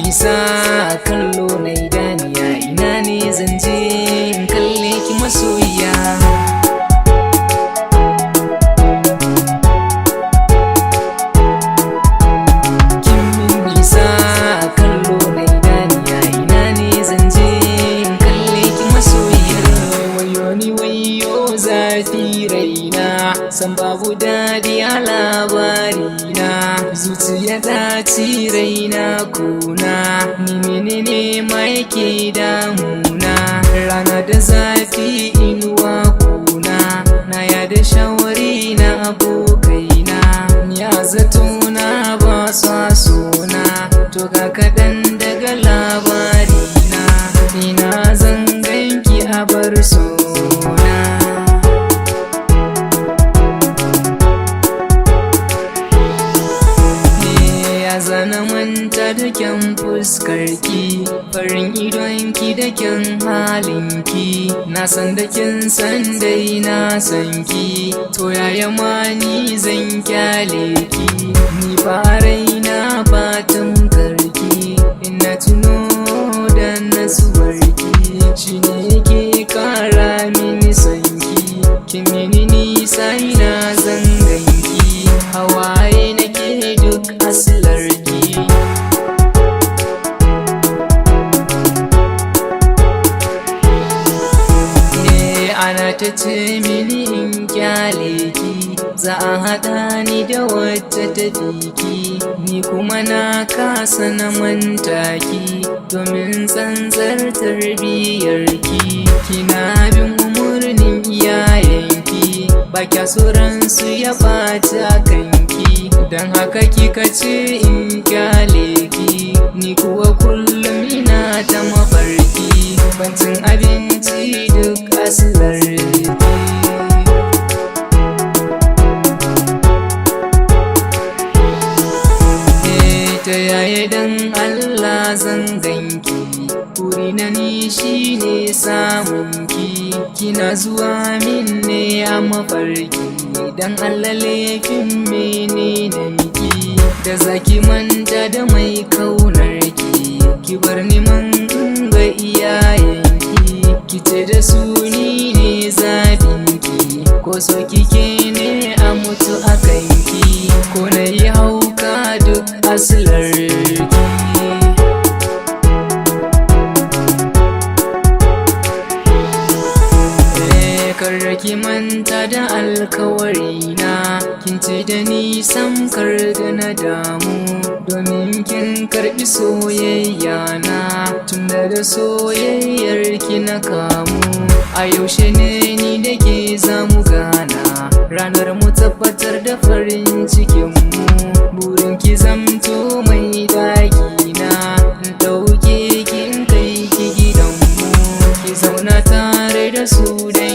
Isa kallo na idaniya, ina ne zan je in kalle ki masoyiya. Kin min isa kallo na idaniya, ina ne zan je in kalle ki masoyiya. Wayo ni wayo zafi raina, san babu dadi a labarina, zuciya ta ci raina kuna, ni menene ma yake damuna. Rana da zafi inuwa kuna, na yada shawari na abokaina, ni a zatona ba sa sona, to ga kaɗan daga labarina, ina zan ganki a bar sona. Zana manta da kyan fuskarki, farin idonki da kyan halinki, na san da kin san dai na san ki, to yaya ma ni zan kyale ki. Ni ba raina fatan karki, ina tuno da nasuwarki, shi ne ke kara mini sanki, kin mini nisa ina zan ganki, hawaye nake duk asilarki. Ana ta ce mini in kyale ki, za a haɗa ni da wacce ta fiki, ni kuma na kasa na manta ki, domin tsantsar tarbiyyarki. Kina bin umarnin iyayenki, ba kya tsoron su ya ɓata kanki, don haka kika ce in kyale ki, ni kuwa kullum ina ta mafarki, bancin abinci duk asilarki. Ta yaya dan Allah zan ganki, burina ni shine samunki, kina zuwa min ne a mafarki, dan Allah laifin mene na miki, da zaki manta da mai kaunarki, ki bar ni man ga iyayenki, ki ce da su ni ne zabinki, ko so kike ne a mutu a kanki, ko na yi hauka duk asilarki. Karki manta da alkawarina, kin ce da ni sam kar da na damu, domin kin karbi soyayya na, tunda da soyayyar ki na kamu. A yaushe ne ni da ke zamu gana, ranar mu tabbatar da farin cikin mu, burin ki zamto mai dakina, in ɗauke ki in kai ki gidanmu, ki zauna tare da su da